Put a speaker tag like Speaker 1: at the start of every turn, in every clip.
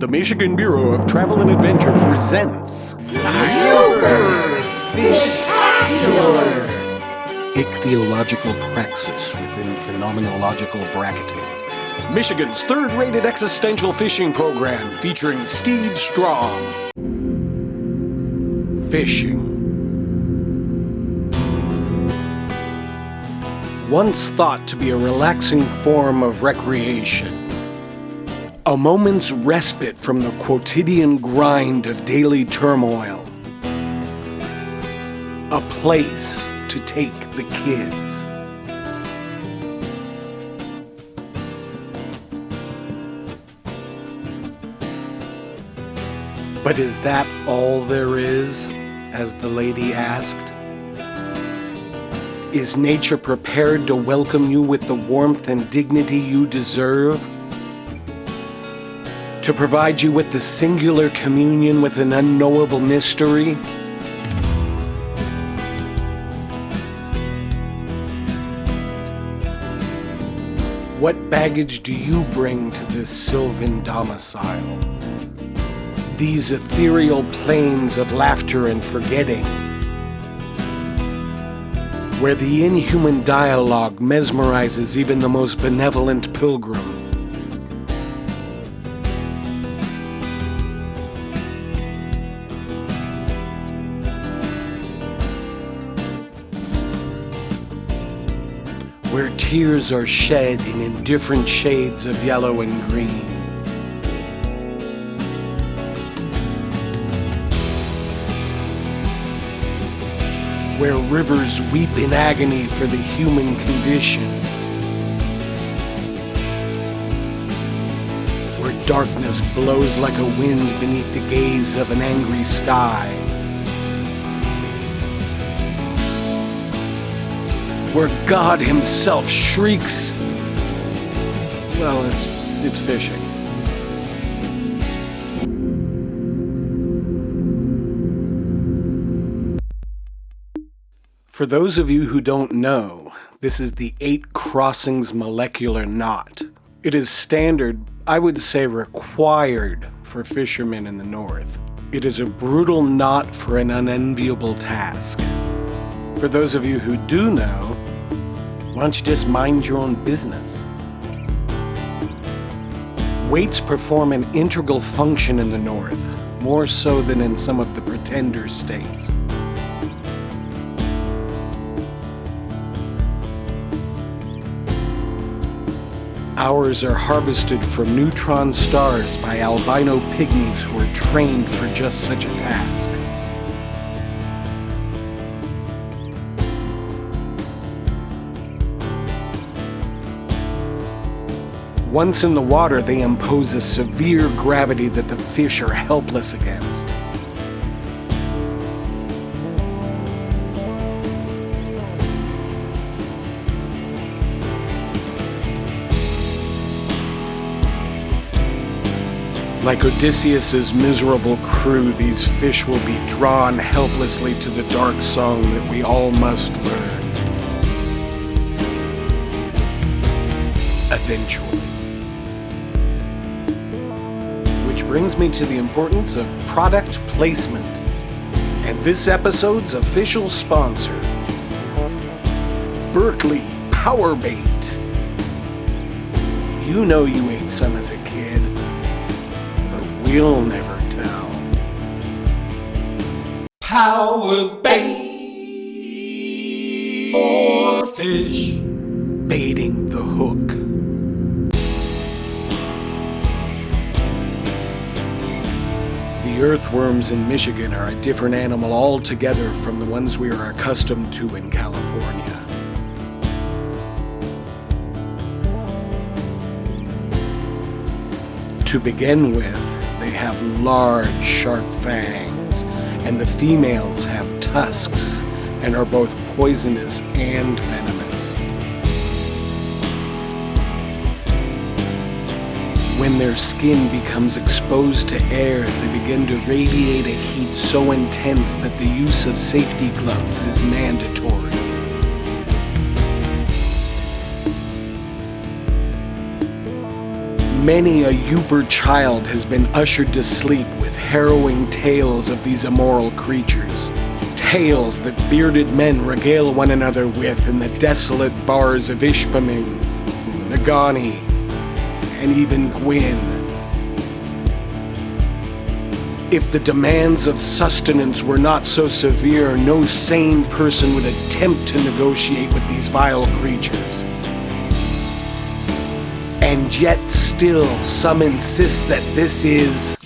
Speaker 1: The Michigan Bureau of Travel and Adventure presents
Speaker 2: Yooper Fishtacular!
Speaker 1: Ichthyological praxis within phenomenological bracketing. Michigan's third-rated existential fishing program featuring Steve Strong. Fishing. Once thought to be a relaxing form of recreation. A moment's respite from the quotidian grind of daily turmoil. A place to take the kids. But is that all there is, as the lady asked? Is nature prepared to welcome you with the warmth and dignity you deserve? To provide you with the singular communion with an unknowable mystery? What baggage do you bring to this sylvan domicile? These ethereal plains of laughter and forgetting, where the inhuman dialogue mesmerizes even the most benevolent pilgrim. Where tears are shed in indifferent shades of yellow and green. Where rivers weep in agony for the human condition. Where darkness blows like a wind beneath the gaze of an angry sky. Where God himself shrieks. Well, it's fishing. For those of you who don't know, this is the 8 crossings molecular knot. It is standard, I would say required, for fishermen in the north. It is a brutal knot for an unenviable task. For those of you who do know, why don't you just mind your own business? Weights perform an integral function in the north, more so than in some of the pretender states. Hours are harvested from neutron stars by albino pygmies who are trained for just such a task. Once in the water, they impose a severe gravity that the fish are helpless against. Like Odysseus's miserable crew, these fish will be drawn helplessly to the dark song that we all must learn. Eventually. Which brings me to the importance of product placement, and this episode's official sponsor, Berkeley Power Bait. You know you ate some as a kid, but we'll never tell. Power Bait for fish, baiting the hook. The earthworms in Michigan are a different animal altogether from the ones we are accustomed to in California. To begin with, they have large, sharp fangs, and the females have tusks and are both poisonous and venomous. When their skin becomes exposed to air, they begin to radiate a heat so intense that the use of safety gloves is mandatory. Many a Yooper child has been ushered to sleep with harrowing tales of these immoral creatures. Tales that bearded men regale one another with in the desolate bars of Ishpeming, Nagani, and even Gwyn. If the demands of sustenance were not so severe, no sane person would attempt to negotiate with these vile creatures. And yet still, some insist that this is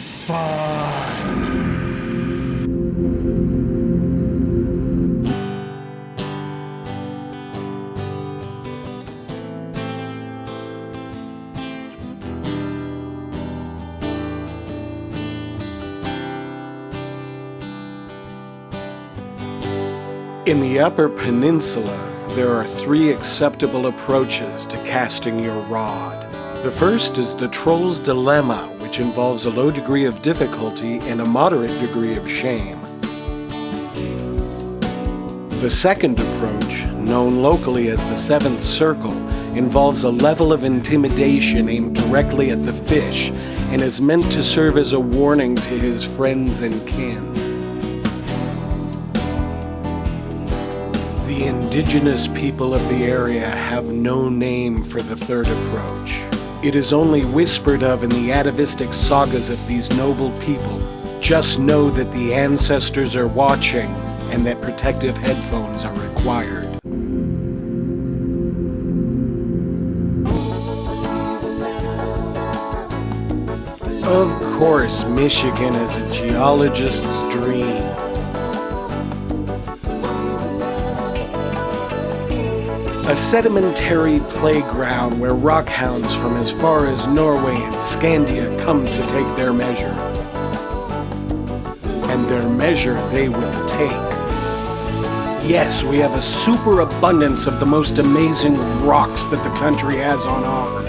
Speaker 1: In the Upper Peninsula, there are 3 acceptable approaches to casting your rod. The first is the Troll's Dilemma, which involves a low degree of difficulty and a moderate degree of shame. The second approach, known locally as the 7th Circle, involves a level of intimidation aimed directly at the fish and is meant to serve as a warning to his friends and kin. The indigenous people of the area have no name for the third approach. It is only whispered of in the atavistic sagas of these noble people. Just know that the ancestors are watching and that protective headphones are required. Of course, Michigan is a geologist's dream. A sedimentary playground where rockhounds from as far as Norway and Scandia come to take their measure. And their measure they will take. Yes, we have a superabundance of the most amazing rocks that the country has on offer.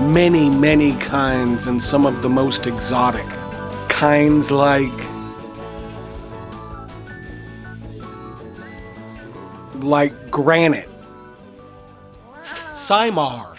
Speaker 1: Many, many kinds, and some of the most exotic. Kinds like granite, Simar,